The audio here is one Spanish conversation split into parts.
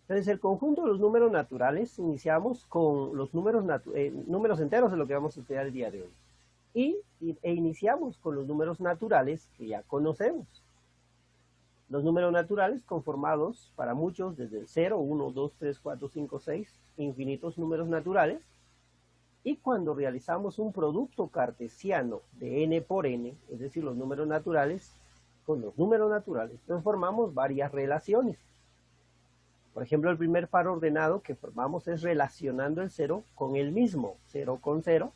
Entonces, el conjunto de los números naturales, iniciamos con los números enteros, de lo que vamos a estudiar el día de hoy. E iniciamos con los números naturales que ya conocemos. Los números naturales conformados para muchos desde el 0, 1, 2, 3, 4, 5, 6, infinitos números naturales. Y cuando realizamos un producto cartesiano de n por n, es decir, los números naturales con los números naturales, nos formamos varias relaciones. Por ejemplo, el primer par ordenado que formamos es relacionando el 0 con el mismo, 0 con 0,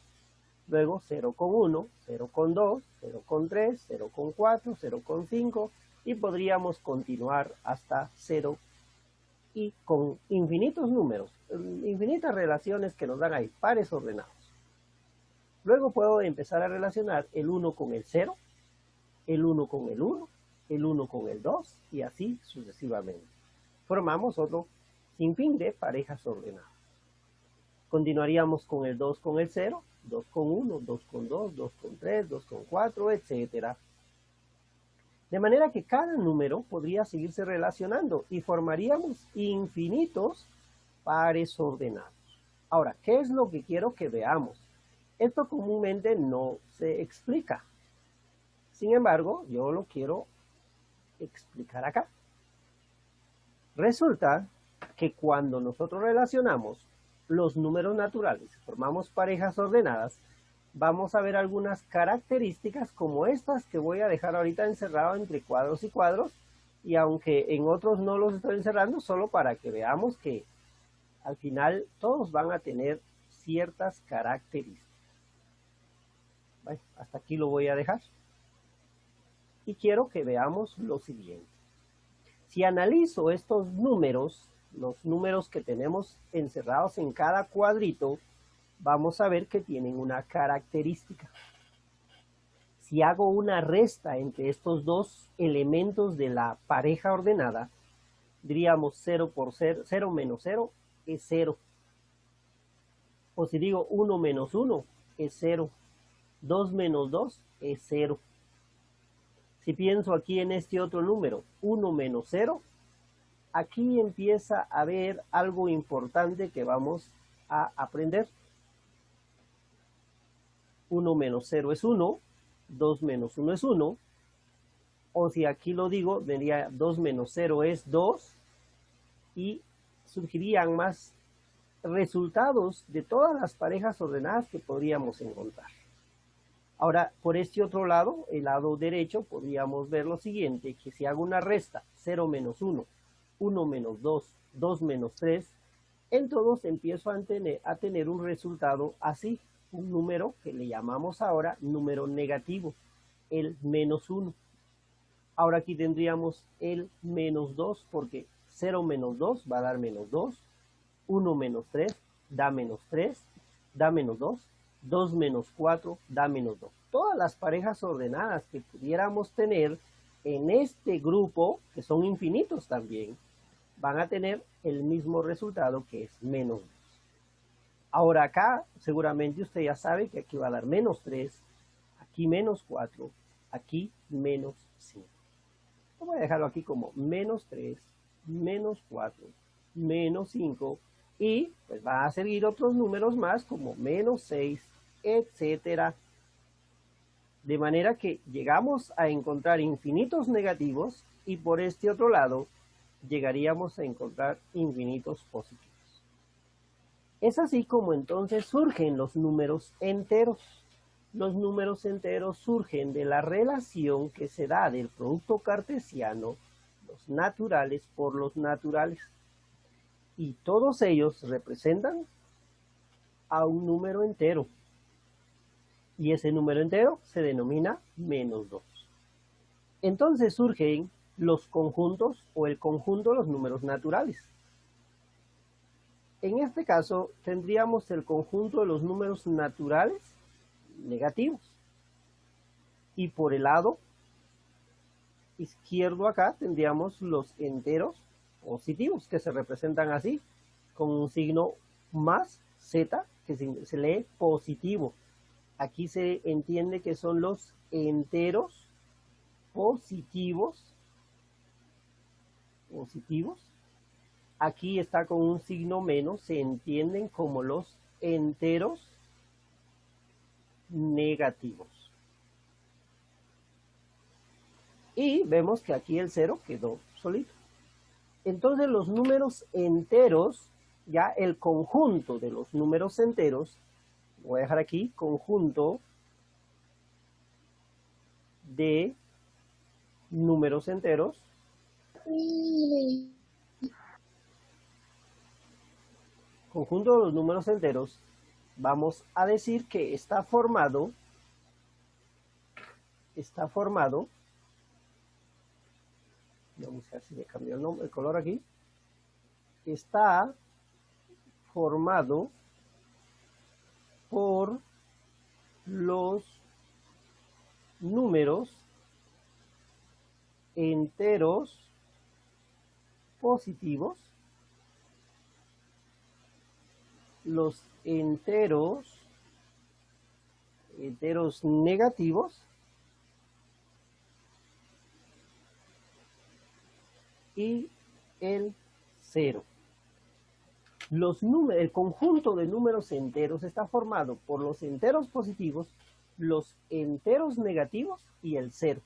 luego 0 con 1, 0 con 2, 0 con 3, 0 con 4, 0 con 5, y podríamos continuar hasta 0 y con infinitos números, infinitas relaciones que nos dan ahí, pares ordenados. Luego puedo empezar a relacionar el 1 con el 0, el 1 con el 1, el 1 con el 2 y así sucesivamente. Formamos otro sinfín de parejas ordenadas. Continuaríamos con el 2 con el 0, 2 con 1, 2 con 2, 2 con 3, 2 con 4, etc. De manera que cada número podría seguirse relacionando y formaríamos infinitos pares ordenados. Ahora, ¿qué es lo que quiero que veamos? Esto comúnmente no se explica. Sin embargo, yo lo quiero explicar acá. Resulta que cuando nosotros relacionamos los números naturales, formamos parejas ordenadas, vamos a ver algunas características como estas que voy a dejar ahorita encerrado entre cuadros y cuadros, y aunque en otros no los estoy encerrando, solo para que veamos que al final todos van a tener ciertas características. Bueno, hasta aquí lo voy a dejar. Y quiero que veamos lo siguiente. Si analizo estos números, los números que tenemos encerrados en cada cuadrito, vamos a ver que tienen una característica. Si hago una resta entre estos dos elementos de la pareja ordenada, diríamos 0 por 0, 0 menos 0 es 0. O si digo 1 menos 1 es 0. 2 menos 2 es 0. Si pienso aquí en este otro número, 1 menos 0, aquí empieza a haber algo importante que vamos a aprender. 1 menos 0 es 1, 2 menos 1 es 1, o si aquí lo digo, vería 2 menos 0 es 2, y surgirían más resultados de todas las parejas ordenadas que podríamos encontrar. Ahora, por este otro lado, el lado derecho, podríamos ver lo siguiente, que si hago una resta, 0 menos 1, 1 menos 2, 2 menos 3, en todos empiezo a tener un resultado así, un número que le llamamos ahora número negativo, el menos 1. Ahora aquí tendríamos el menos 2, porque 0 menos 2 va a dar menos 2, 1 menos 3 da menos 3, da menos 2, 2 menos 4 da menos 2. Todas las parejas ordenadas que pudiéramos tener en este grupo, que son infinitos también, van a tener el mismo resultado, que es menos 2. Ahora acá, seguramente usted ya sabe que aquí va a dar menos 3, aquí menos 4, aquí menos 5. Voy a dejarlo aquí como menos 3, menos 4, menos 5, y pues van a seguir otros números más como menos 6, etcétera. De manera que llegamos a encontrar infinitos negativos y por este otro lado llegaríamos a encontrar infinitos positivos. Es así como entonces surgen los números enteros. Los números enteros surgen de la relación que se da del producto cartesiano, los naturales por los naturales. Y todos ellos representan a un número entero. Y ese número entero se denomina menos 2. Entonces surgen los conjuntos o el conjunto de los números naturales. En este caso tendríamos el conjunto de los números naturales negativos. Y por el lado izquierdo acá tendríamos los enteros positivos, que se representan así, con un signo más Z, que se lee positivo. Aquí se entiende que son los enteros positivos, aquí está con un signo menos, se entienden como los enteros negativos. Y vemos que aquí el 0 quedó solito. Entonces los números enteros, ya el conjunto de los números enteros, voy a dejar aquí, conjunto de números enteros, conjunto de los números enteros, vamos a decir que está formado, vamos a ver si le cambió el color aquí, está formado por los números enteros positivos, los enteros negativos y el 0. El conjunto de números enteros está formado por los enteros positivos, los enteros negativos y el 0.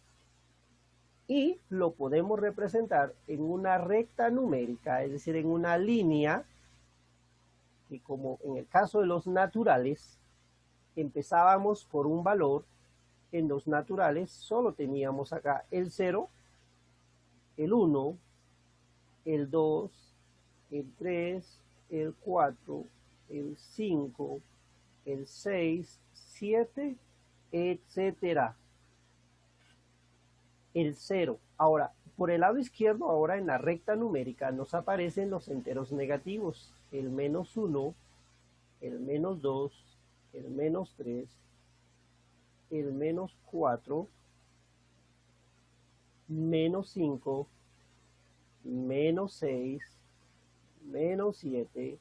Y lo podemos representar en una recta numérica, es decir, en una línea, que como en el caso de los naturales, empezábamos por un valor. En los naturales solo teníamos acá el 0, el 1, el 2, el 3, el 4, el 5, el 6, 7, etcétera. El 0. Ahora, por el lado izquierdo, ahora en la recta numérica, nos aparecen los enteros negativos. El menos 1, el menos 2, el menos 3, el menos 4, menos 5, menos 6, menos 7,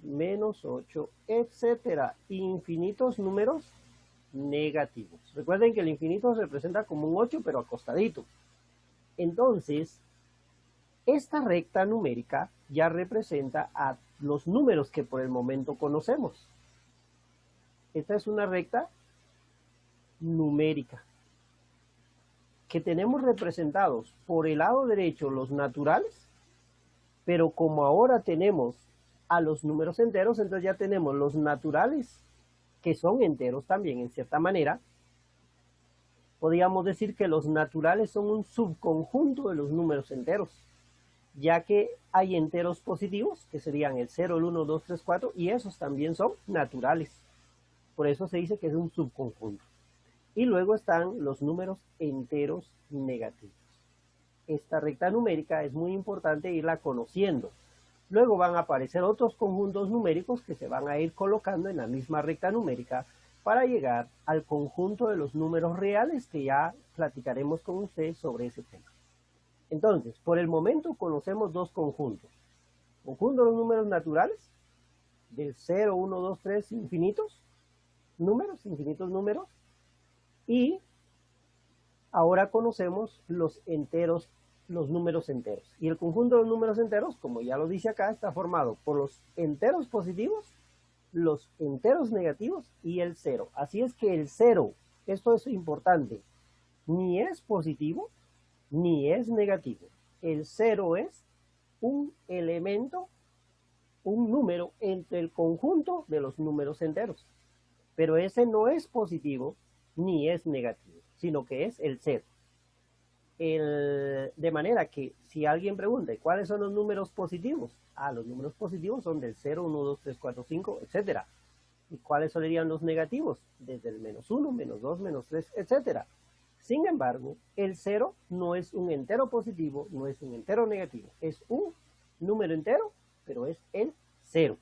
menos 8, etcétera. Infinitos números negativos. Recuerden que el infinito se representa como un 8, pero acostadito. Entonces, esta recta numérica ya representa a los números que por el momento conocemos. Esta es una recta numérica que tenemos representados por el lado derecho los naturales, pero como ahora tenemos a los números enteros, entonces ya tenemos los naturales que son enteros también en cierta manera. Podríamos decir que los naturales son un subconjunto de los números enteros, ya que hay enteros positivos, que serían el 0, el 1, 2, 3, 4, y esos también son naturales. Por eso se dice que es un subconjunto. Y luego están los números enteros negativos. Esta recta numérica es muy importante irla conociendo. Luego van a aparecer otros conjuntos numéricos que se van a ir colocando en la misma recta numérica para llegar al conjunto de los números reales, que ya platicaremos con ustedes sobre ese tema. Entonces, por el momento conocemos dos conjuntos. Conjunto de los números naturales, del 0, 1, 2, 3, infinitos números. Y ahora conocemos los enteros, los números enteros. Y el conjunto de los números enteros, como ya lo dice acá, está formado por los enteros positivos, los enteros negativos y el 0. Así es que el 0, esto es importante, ni es positivo ni es negativo. El 0 es un elemento, un número entre el conjunto de los números enteros. Pero ese no es positivo ni es negativo, sino que es el 0. De manera que si alguien pregunta, ¿cuáles son los números positivos? Los números positivos son del 0, 1, 2, 3, 4, 5, etcétera. ¿Y cuáles serían los negativos? Desde el menos 1, menos 2, menos 3, etcétera. Sin embargo, el 0 no es un entero positivo, no es un entero negativo. Es un número entero, pero es el 0.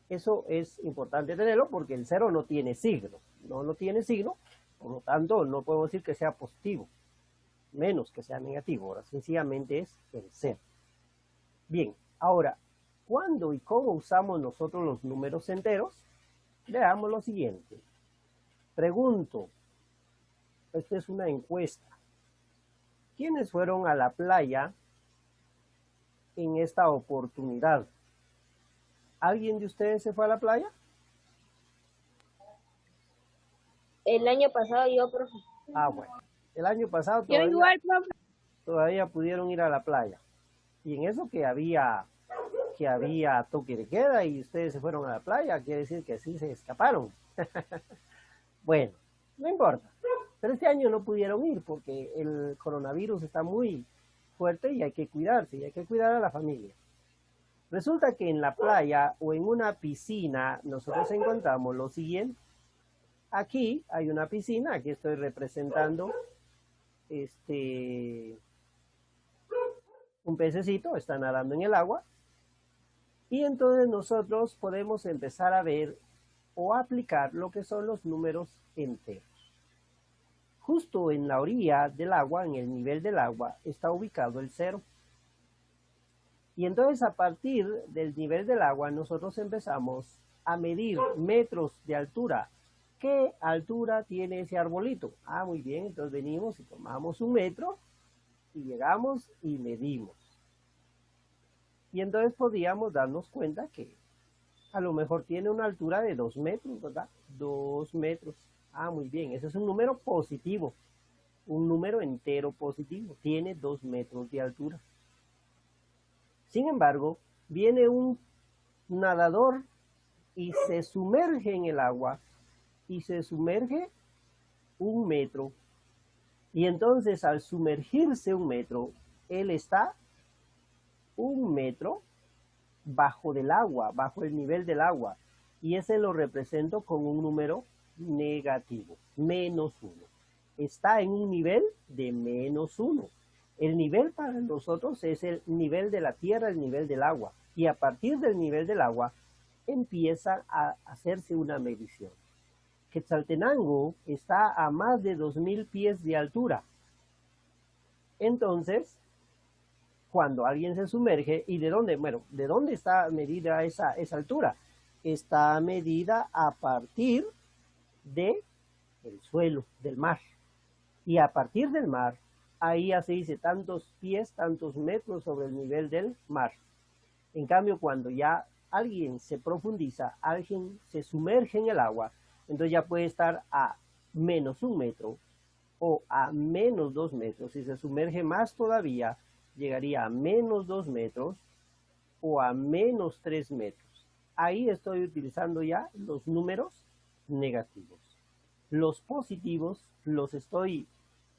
Eso es importante tenerlo porque el 0 no tiene signo. No tiene signo, por lo tanto no puedo decir que sea positivo, menos que sea negativo. Ahora sencillamente es el 0. Bien, ahora, ¿cuándo y cómo usamos nosotros los números enteros? Veamos lo siguiente. Pregunto, esta es una encuesta. ¿Quiénes fueron a la playa en esta oportunidad? ¿Alguien de ustedes se fue a la playa? El año pasado yo, profe. Ah, bueno. El año pasado Yo igual, profe. todavía pudieron ir a la playa. Y en eso que había toque de queda y ustedes se fueron a la playa, quiere decir que sí se escaparon. Bueno, no importa. Pero este año no pudieron ir porque el coronavirus está muy fuerte y hay que cuidarse y hay que cuidar a la familia. Resulta que en la playa o en una piscina nosotros encontramos lo siguiente. Aquí hay una piscina, aquí estoy representando un pececito, está nadando en el agua. Y entonces nosotros podemos empezar a ver o aplicar lo que son los números enteros. Justo en la orilla del agua, en el nivel del agua, está ubicado el 0. Y entonces a partir del nivel del agua nosotros empezamos a medir metros de altura. ¿Qué altura tiene ese arbolito? Ah, muy bien, entonces venimos y tomamos 1 metro y llegamos y medimos. Y entonces podríamos darnos cuenta que a lo mejor tiene una altura de 2 metros, ¿verdad? 2 metros. Ah, muy bien, ese es un número positivo, un número entero positivo, tiene 2 metros de altura. Sin embargo, viene un nadador y se sumerge en el agua y se sumerge 1 metro. Y entonces al sumergirse 1 metro, él está 1 metro bajo del agua, bajo el nivel del agua. Y ese lo represento con un número negativo, -1. Está en un nivel de -1. El nivel para nosotros es el nivel de la tierra, el nivel del agua. Y a partir del nivel del agua empieza a hacerse una medición. Quetzaltenango está a más de 2000 pies de altura. Entonces, cuando alguien se sumerge, ¿y de dónde? Bueno, ¿de dónde está medida esa altura? Está medida a partir del suelo, del mar. Y a partir del mar, ahí ya se dice tantos pies, tantos metros sobre el nivel del mar. En cambio, cuando ya alguien se profundiza, alguien se sumerge en el agua, entonces ya puede estar a -1 metro o a -2 metros. Si se sumerge más todavía, llegaría a -2 metros o a -3 metros. Ahí estoy utilizando ya los números negativos. Los positivos los estoy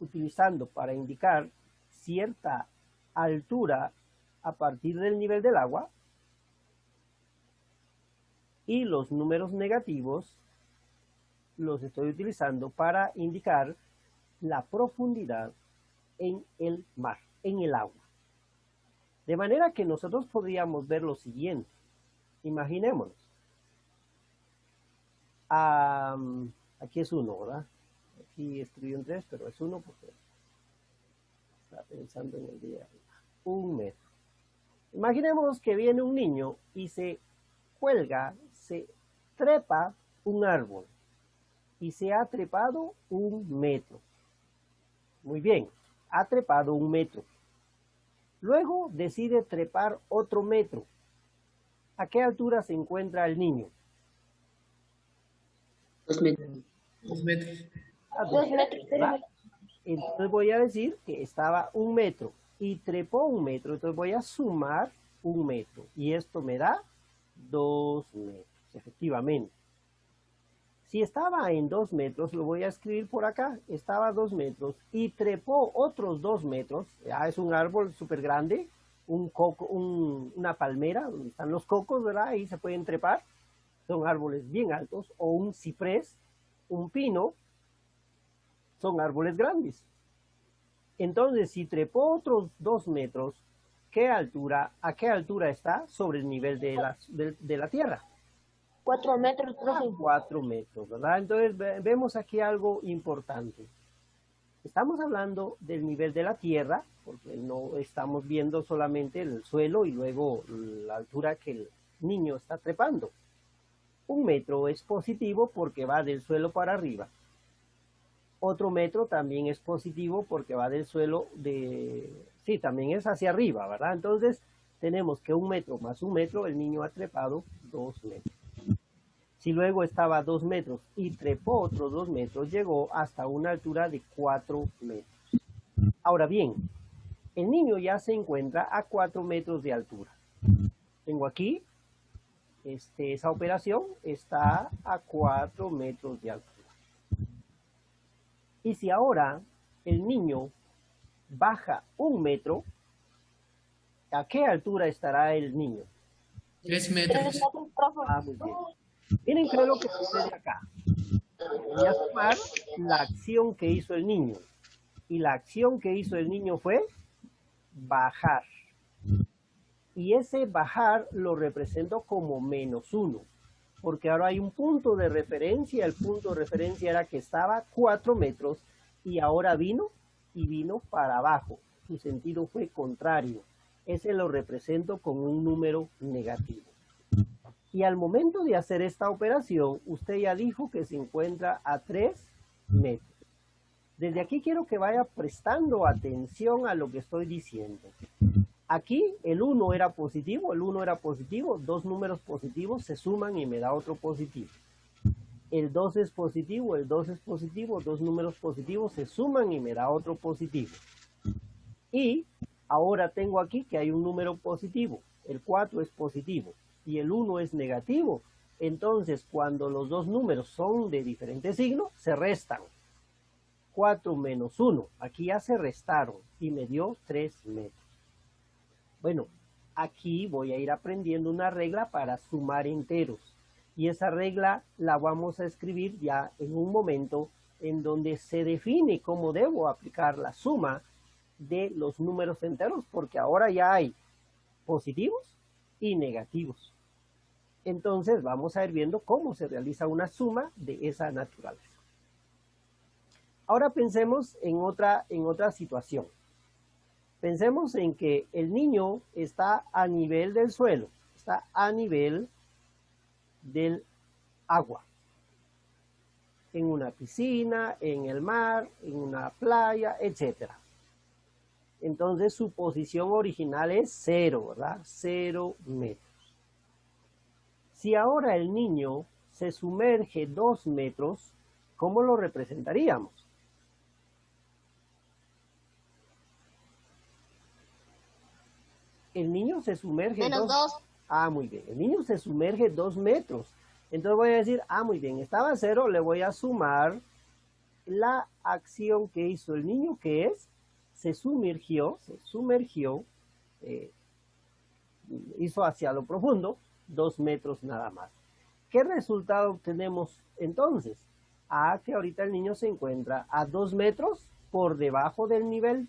utilizando para indicar cierta altura a partir del nivel del agua, y los números negativos los estoy utilizando para indicar la profundidad en el mar, en el agua. De manera que nosotros podríamos ver lo siguiente. Imaginémonos. Aquí es 1, ¿verdad? Aquí escribí un 3, pero es 1 porque está pensando en el día arriba. 1 metro. Imaginemos que viene un niño y se cuelga, se trepa un árbol y se ha trepado 1 metro. Muy bien, ha trepado 1 metro. Luego decide trepar otro metro. ¿A qué altura se encuentra el niño? 2 metros. 2 metros. A 2 metros. Entonces voy a decir que estaba 1 metro y trepó 1 metro. Entonces voy a sumar 1 metro y esto me da 2 metros, efectivamente. Si estaba en 2 metros, lo voy a escribir por acá. Estaba a 2 metros y trepó otros 2 metros. Ya es un árbol súper grande, un coco, una palmera, donde están los cocos, ¿verdad? Ahí se pueden trepar. Son árboles bien altos. O un ciprés, un pino, son árboles grandes. Entonces, si trepó otros 2 metros, ¿a qué altura está sobre el nivel de la tierra? 4 metros, profe. 4 metros, ¿verdad? Entonces vemos aquí algo importante. Estamos hablando del nivel de la tierra, porque no estamos viendo solamente el suelo y luego la altura que el niño está trepando. 1 metro es positivo porque va del suelo para arriba. Otro metro también es positivo porque va del suelo sí, también es hacia arriba, ¿verdad? Entonces, tenemos que 1 metro más 1 metro, el niño ha trepado 2 metros. Si luego estaba a 2 metros y trepó otros 2 metros, llegó hasta una altura de 4 metros. Ahora bien, el niño ya se encuentra a 4 metros de altura. Tengo aquí, esa operación está a 4 metros de altura. Y si ahora el niño baja 1 metro, ¿a qué altura estará el niño? 3 3 metros. metros, profe. Muy bien. Miren qué es lo que sucede acá. Voy a sumar la acción que hizo el niño. Y la acción que hizo el niño fue bajar. Y ese bajar lo represento como -1. Porque ahora hay un punto de referencia. El punto de referencia era que estaba a 4 metros y ahora vino para abajo. Su sentido fue contrario. Ese lo represento con un número negativo. Y al momento de hacer esta operación, usted ya dijo que se encuentra a 3 metros. Desde aquí quiero que vaya prestando atención a lo que estoy diciendo. Aquí el 1 era positivo, dos números positivos se suman y me da otro positivo. El 2 es positivo, dos números positivos se suman y me da otro positivo. Y ahora tengo aquí que hay un número positivo, el 4 es positivo y el 1 es negativo. Entonces, cuando los dos números son de diferente signo, se restan. 4 menos 1, aquí ya se restaron y me dio 3 metros. Bueno, aquí voy a ir aprendiendo una regla para sumar enteros. Y esa regla la vamos a escribir ya en un momento en donde se define cómo debo aplicar la suma de los números enteros, porque ahora ya hay positivos y negativos. Entonces vamos a ir viendo cómo se realiza una suma de esa naturaleza. Ahora pensemos en otra situación. Pensemos en que el niño está a nivel del suelo, está a nivel del agua. En una piscina, en el mar, en una playa, etc. Entonces su posición original es 0, ¿verdad? 0 metros. Si ahora el niño se sumerge 2 metros, ¿cómo lo representaríamos? El niño se sumerge Menos 2. Muy bien. El niño se sumerge 2 metros. Entonces voy a decir, muy bien, estaba a 0, le voy a sumar la acción que hizo el niño, que es, se sumergió, hizo hacia lo profundo, 2 metros nada más. ¿Qué resultado obtenemos entonces? Que ahorita el niño se encuentra a 2 metros por debajo del nivel,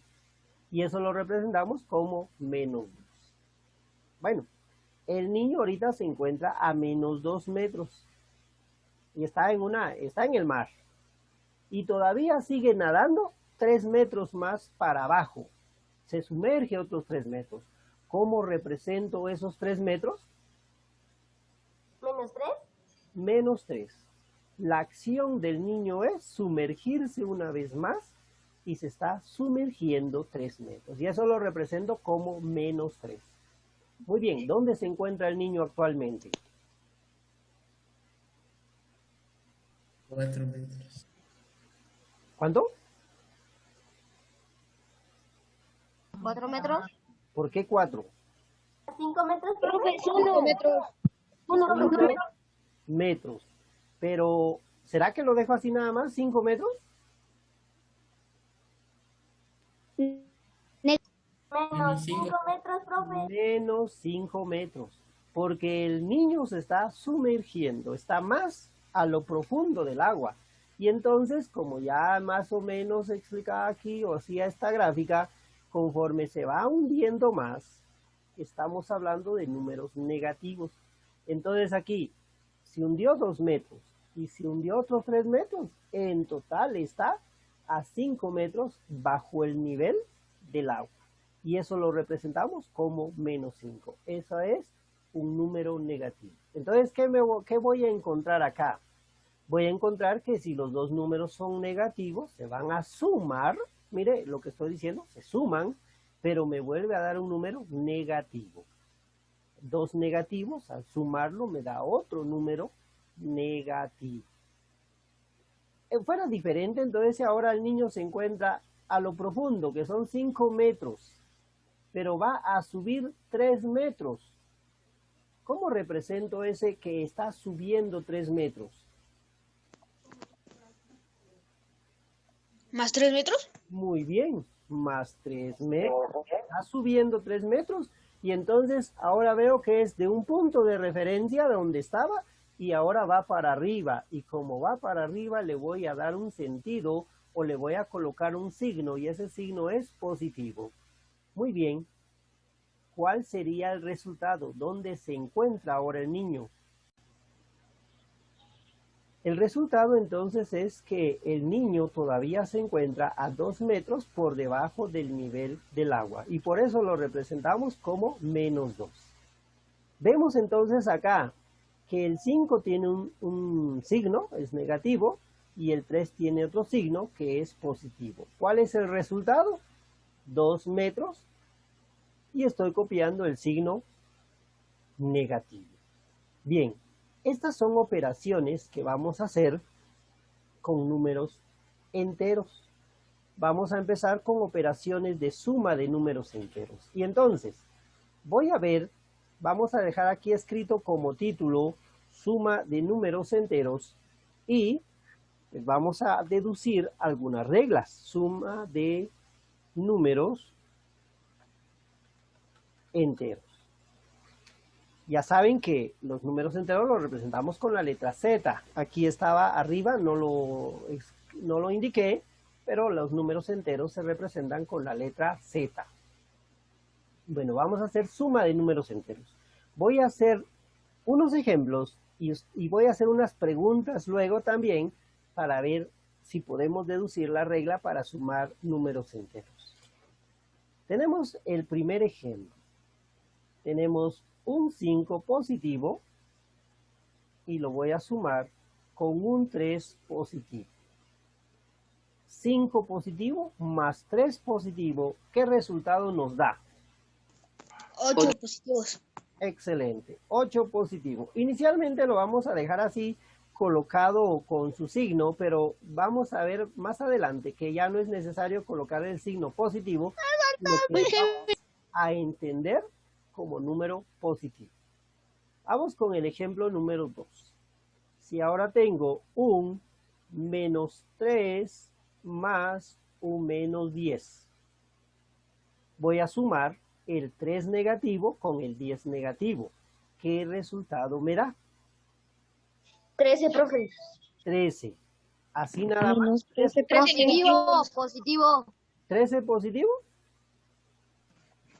y eso lo representamos como -2. Bueno, el niño ahorita se encuentra a -2 metros y está en el mar y todavía sigue nadando 3 metros más para abajo. Se sumerge otros 3 metros. ¿Cómo represento esos 3 metros? ¿Menos 3? -3. La acción del niño es sumergirse una vez más y se está sumergiendo 3 metros. Y eso lo represento como -3. Muy bien, ¿dónde se encuentra el niño actualmente? 4 metros. ¿Cuánto? 4 metros. ¿Por qué 4? 5 metros, profe. 1 metros. 1 Metros. Pero, ¿será que lo dejo así nada más? ¿5 metros? Menos 5 metros, profe. Menos 5 metros. Porque el niño se está sumergiendo, está más a lo profundo del agua. Y entonces, como ya más o menos explicaba aquí, o hacía esta gráfica, conforme se va hundiendo más, estamos hablando de números negativos. Entonces aquí, se hundió 2 metros y se hundió otros 3 metros, en total está a 5 metros bajo el nivel del agua. Y eso lo representamos como -5. Eso es un número negativo. Entonces, ¿qué voy a encontrar acá? Voy a encontrar que si los dos números son negativos, se van a sumar. Mire lo que estoy diciendo, se suman, pero me vuelve a dar un número negativo. dos negativos, al sumarlo me da otro número negativo. Fuera diferente, entonces ahora el niño se encuentra a lo profundo, que son 5 metros, pero va a subir 3 metros. ¿Cómo represento ese que está subiendo 3 metros? ¿Más 3 metros? Muy bien, más 3 metros. Está subiendo 3 metros y entonces ahora veo que es de un punto de referencia donde estaba y ahora va para arriba. Y como va para arriba le voy a dar un sentido o le voy a colocar un signo y ese signo es positivo. Muy bien. ¿Cuál sería el resultado? ¿Dónde se encuentra ahora el niño? El resultado entonces es que el niño todavía se encuentra a 2 metros por debajo del nivel del agua y por eso lo representamos como menos 2. Vemos entonces acá que el 5 tiene un signo, es negativo, y el 3 tiene otro signo que es positivo. ¿Cuál es el resultado? 2 metros. Y estoy copiando el signo negativo. Bien, estas son operaciones que vamos a hacer con números enteros. Vamos a empezar con operaciones de suma de números enteros. Y entonces, voy a ver, vamos a dejar aquí escrito como título suma de números enteros y vamos a deducir algunas reglas. Suma de números enteros. Ya saben que los números enteros los representamos con la letra Z. Aquí estaba arriba, no lo indiqué, pero los números enteros se representan con la letra Z. Bueno, vamos a hacer suma de números enteros. Voy a hacer unos ejemplos y voy a hacer unas preguntas luego también para ver si podemos deducir la regla para sumar números enteros. Tenemos el primer ejemplo. Tenemos un 5 positivo y lo voy a sumar con un 3 positivo. 5 positivo más 3 positivo, ¿qué resultado nos da? 8 positivos. Excelente, 8 positivo. Inicialmente lo vamos a dejar así colocado con su signo, pero vamos a ver más adelante que ya no es necesario colocar el signo positivo, lo que vamos a entender como número positivo. Vamos con el ejemplo número 2. Si ahora tengo un menos 3 más un menos 10, voy a sumar el 3 negativo con el 10 negativo. ¿Qué resultado me da? 13, profe. 13. Así nada más. 13 Positivo. 13 positivo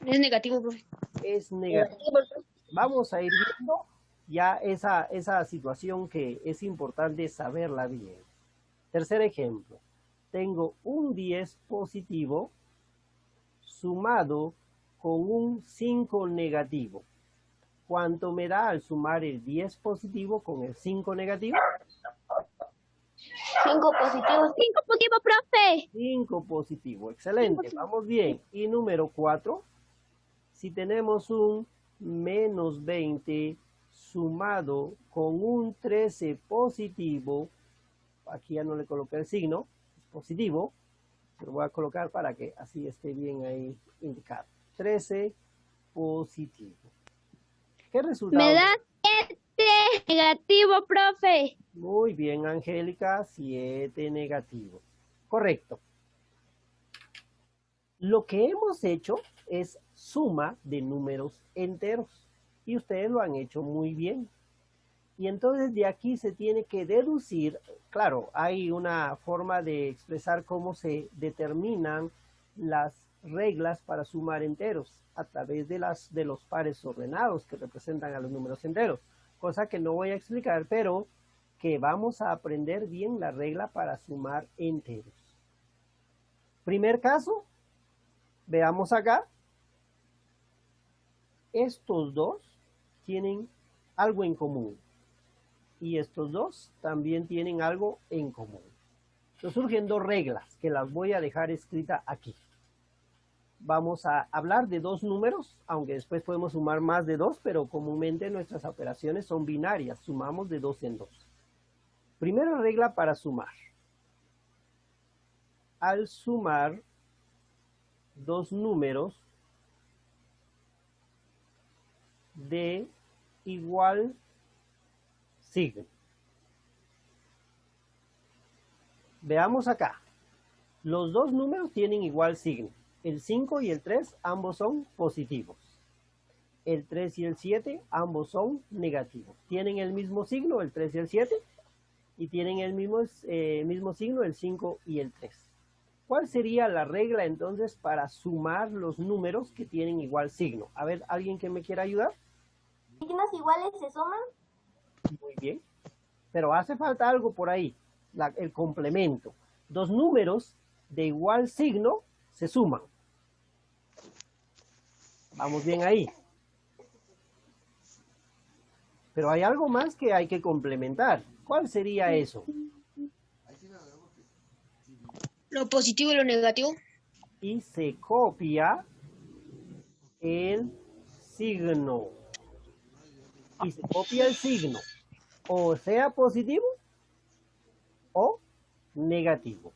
Es negativo, profe. es negativo. Vamos a ir viendo ya esa situación que es importante saberla bien. Tercer ejemplo. Tengo un 10 positivo sumado con un 5 negativo. ¿Cuánto me da al sumar el 10 positivo con el 5 negativo? 5 positivos. 5 positivo, profe. 5 positivo. Excelente. Vamos bien. Y número 4. Si tenemos un menos 20 sumado con un 13 positivo, aquí ya no le coloqué el signo, es positivo, lo voy a colocar para que así esté bien ahí indicado. 13 positivo. ¿Qué resultado? Me da 7 negativo, profe. Muy bien, Angélica, 7 negativo. Correcto. Lo que hemos hecho es suma de números enteros y ustedes lo han hecho muy bien. Y entonces de aquí se tiene que deducir, claro, hay una forma de expresar cómo se determinan las reglas para sumar enteros a través de los pares ordenados que representan a los números enteros, cosa que no voy a explicar, pero que vamos a aprender bien la regla para sumar enteros. Primer caso, veamos acá. Estos dos tienen algo en común. Y estos dos también tienen algo en común. Entonces surgen dos reglas que las voy a dejar escritas aquí. vamos a hablar de dos números, aunque después podemos sumar más de dos, pero comúnmente nuestras operaciones son binarias, sumamos de dos en dos. Primera regla para sumar. Al sumar dos números de igual signo. Veamos acá. Los dos números tienen igual signo. El 5 y el 3 ambos son positivos. El 3 y el 7 ambos son negativos. Tienen el mismo signo, el 3 y el 7, y tienen el mismo signo, el 5 y el 3. ¿Cuál sería la regla entonces para sumar los números que tienen igual signo? A ver, ¿alguien que me quiera ayudar? ¿Signos iguales se suman? Muy bien. Pero hace falta algo por ahí, el complemento. Dos números de igual signo se suman. Vamos bien ahí. Pero hay algo más que hay que complementar. ¿Cuál sería eso? Lo positivo y lo negativo. Y se copia el signo. Y se copia el signo. O sea positivo o negativo.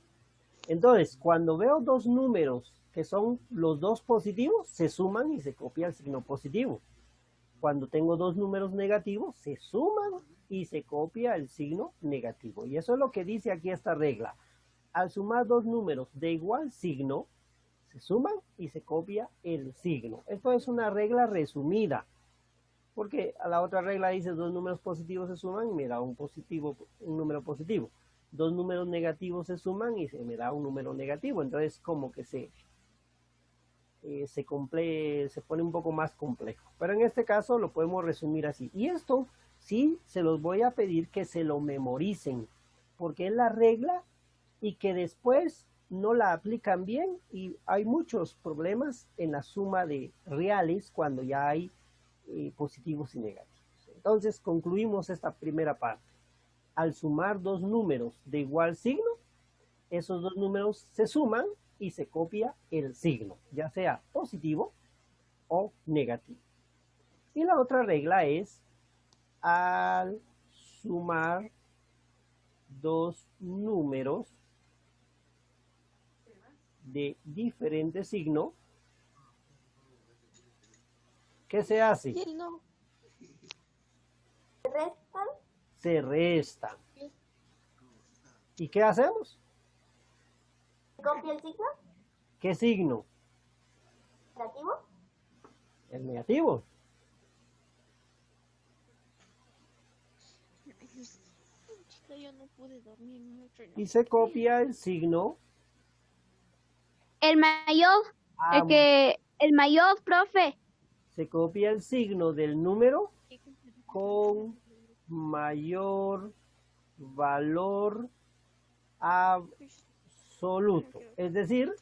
Entonces, cuando veo dos números que son los dos positivos, se suman y se copia el signo positivo. Cuando tengo dos números negativos, se suman y se copia el signo negativo. Y eso es lo que dice aquí esta regla. Al sumar dos números de igual signo, se suman y se copia el signo. Esto es una regla resumida, porque a la otra regla dice dos números positivos se suman y me da un número positivo. Dos números negativos se suman y me da un número negativo. Entonces como que se pone un poco más complejo. Pero en este caso lo podemos resumir así. Y esto sí se los voy a pedir que se lo memoricen, porque es la regla y que después no la aplican bien y hay muchos problemas en la suma de reales cuando ya hay positivos y negativos. Entonces concluimos esta primera parte. Al sumar dos números de igual signo, esos dos números se suman y se copia el signo, ya sea positivo o negativo. Y la otra regla es, al sumar dos números de diferente signo, ¿qué se hace? ¿Se restan? Se restan. ¿Y qué hacemos? ¿Se copia el signo? ¿Qué signo? ¿Negativo? El negativo. Yo no pude dormir. Y se copia el signo. El mayor, el mayor, profe. Se copia el signo del número con mayor valor absoluto. Es decir,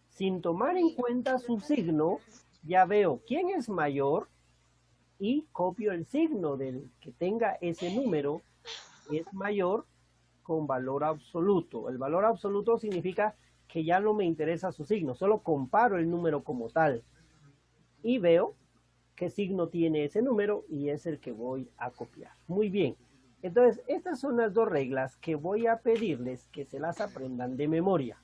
sin tomar en cuenta su signo, ya veo quién es mayor y copio el signo del que tenga ese número es mayor con valor absoluto. El valor absoluto significa que ya no me interesa su signo, solo comparo el número como tal y veo qué signo tiene ese número y es el que voy a copiar. Muy bien. Entonces, estas son las dos reglas que voy a pedirles que se las aprendan de memoria.